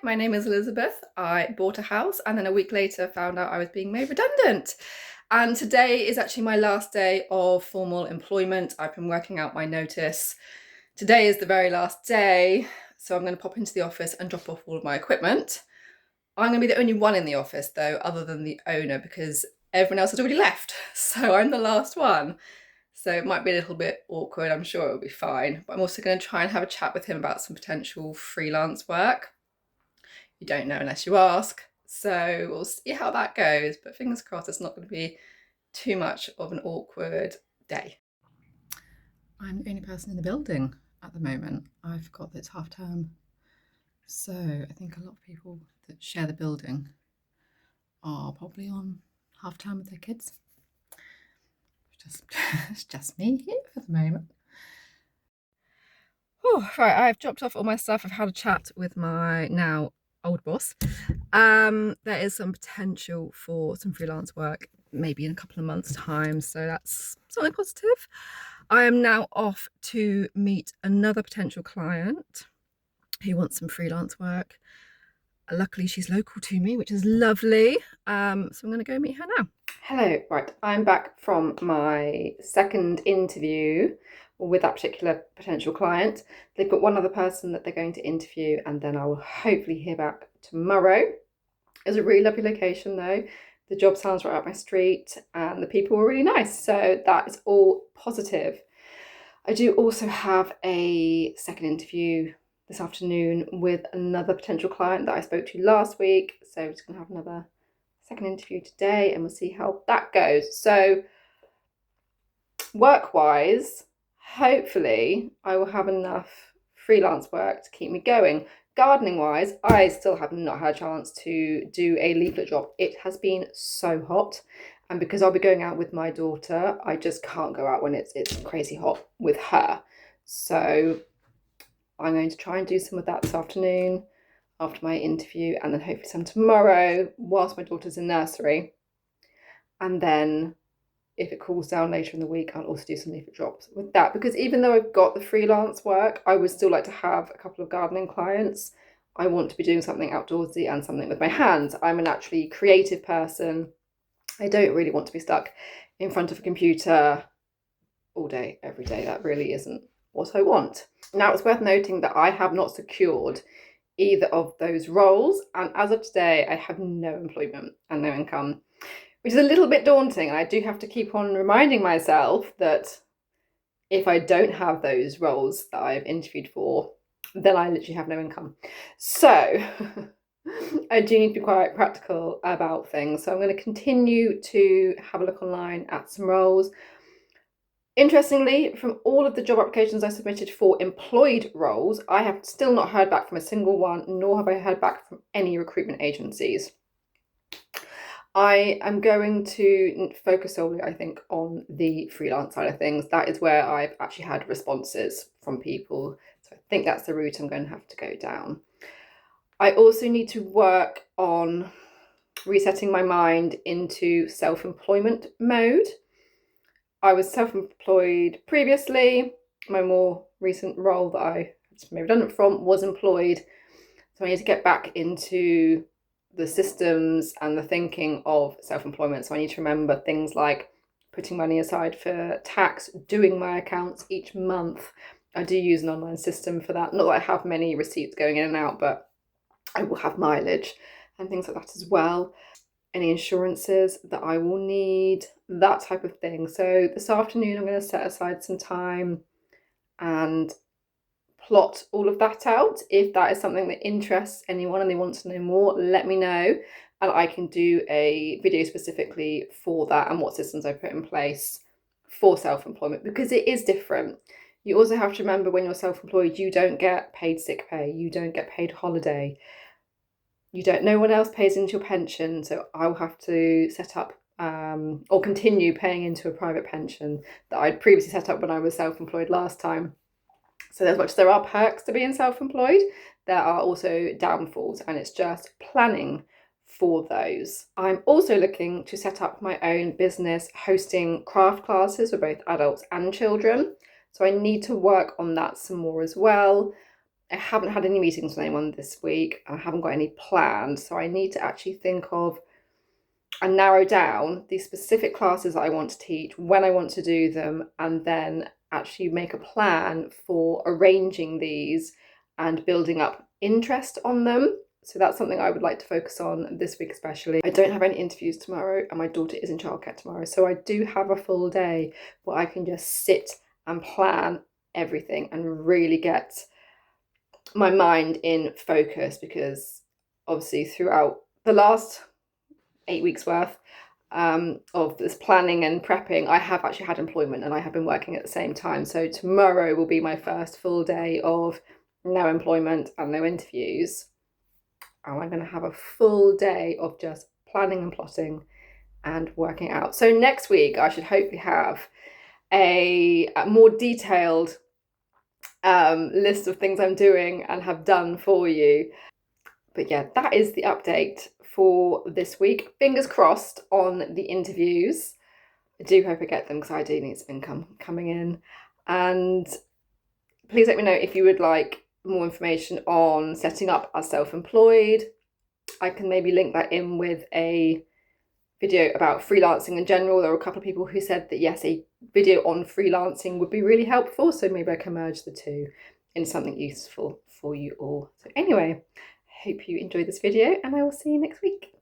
my name is Elizabeth. I bought a house and then a week later found out I was being made redundant. And today is actually my last day of formal employment. I've been working out my notice. Today is the very last day, so I'm going to pop into the office and drop off all of my equipment. I'm going to be the only one in the office though, other than the owner, because everyone else has already left. So I'm the last one. So it might be a little bit awkward. I'm sure it'll be fine. But I'm also going to try and have a chat with him about some potential freelance work. You don't know unless you ask. So we'll see how that goes. But fingers crossed it's not going to be too much of an awkward day. I'm the only person in the building at the moment. I forgot that it's half term. So I think a lot of people that share the building are probably on half term with their kids. It's just me here for the moment. Oh, right, I've dropped off all my stuff. I've had a chat with my now old boss. There is some potential for some freelance work, maybe in a couple of months' time. So that's something positive. I am now off to meet another potential client who wants some freelance work. Luckily, she's local to me, which is lovely. So I'm going to go meet her now. Hello, right, I'm back from my second interview with that particular potential client. They've got one other person that they're going to interview, and then I will hopefully hear back tomorrow. It's a really lovely location though. The job sounds right up my street and the people were really nice. So that is all positive. I do also have a second interview this afternoon with another potential client that I spoke to last week. So we're just going to have another second interview today and we'll see how that goes. So work-wise, hopefully I will have enough freelance work to keep me going. Gardening-wise, I still have not had a chance to do a leaflet job. It has been so hot. And because I'll be going out with my daughter, I just can't go out when it's crazy hot with her. So I'm going to try and do some of that this afternoon after my interview, and then hopefully some tomorrow whilst my daughter's in nursery. And then if it cools down later in the week, I'll also do some leaflet drops with that, because even though I've got the freelance work, I would still like to have a couple of gardening clients. I want to be doing something outdoorsy and something with my hands. I'm a naturally creative person. I don't really want to be stuck in front of a computer all day, every day. That really isn't what I want. Now, it's worth noting that I have not secured either of those roles. And as of today, I have no employment and no income, which is a little bit daunting. And I do have to keep on reminding myself that if I don't have those roles that I've interviewed for, then I literally have no income. So I do need to be quite practical about things. So I'm going to continue to have a look online at some roles. Interestingly, from all of the job applications I submitted for employed roles, I have still not heard back from a single one, nor have I heard back from any recruitment agencies. I am going to focus solely, I think, on the freelance side of things. That is where I've actually had responses from people. So I think that's the route I'm going to have to go down. I also need to work on resetting my mind into self-employment mode. I was self-employed previously. My more recent role that I was made redundant from was employed. So I need to get back into the systems and the thinking of self-employment. So I need to remember things like putting money aside for tax, doing my accounts each month. I do use an online system for that. Not that I have many receipts going in and out, but I will have mileage and things like that as well. Any insurances that I will need, that type of thing. So this afternoon I'm going to set aside some time and plot all of that out. If that is something that interests anyone and they want to know more, let me know, and I can do a video specifically for that and what systems I put in place for self-employment, because it is different. You also have to remember, when you're self-employed, you don't get paid sick pay, you don't get paid holiday, no one else pays into your pension. So I will have to set up or continue paying into a private pension that I'd previously set up when I was self-employed last time. So as much as there are perks to being self-employed, there are also downfalls, and it's just planning for those. I'm also looking to set up my own business hosting craft classes for both adults and children. So I need to work on that some more as well. I haven't had any meetings with anyone this week. I haven't got any planned, so I need to actually think of and narrow down the specific classes that I want to teach, when I want to do them, and then actually make a plan for arranging these and building up interest on them. So that's something I would like to focus on this week especially. I don't have any interviews tomorrow and my daughter is in childcare tomorrow. So I do have a full day where I can just sit and plan everything and really get my mind in focus, because obviously throughout the last 8 weeks worth of this planning and prepping, I have actually had employment and I have been working at the same time. So tomorrow will be my first full day of no employment and no interviews. And I'm going to have a full day of just planning and plotting and working out. So next week, I should hopefully have a more detailed list of things I'm doing and have done for you. But yeah, that is the update for this week. Fingers crossed on the interviews. I do hope I get them because I do need some income coming in. And please let me know if you would like more information on setting up as self-employed. I can maybe link that in with a video about freelancing in general. There were a couple of people who said that yes, a video on freelancing would be really helpful. So maybe I can merge the two in something useful for you all. So anyway, hope you enjoyed this video and I will see you next week.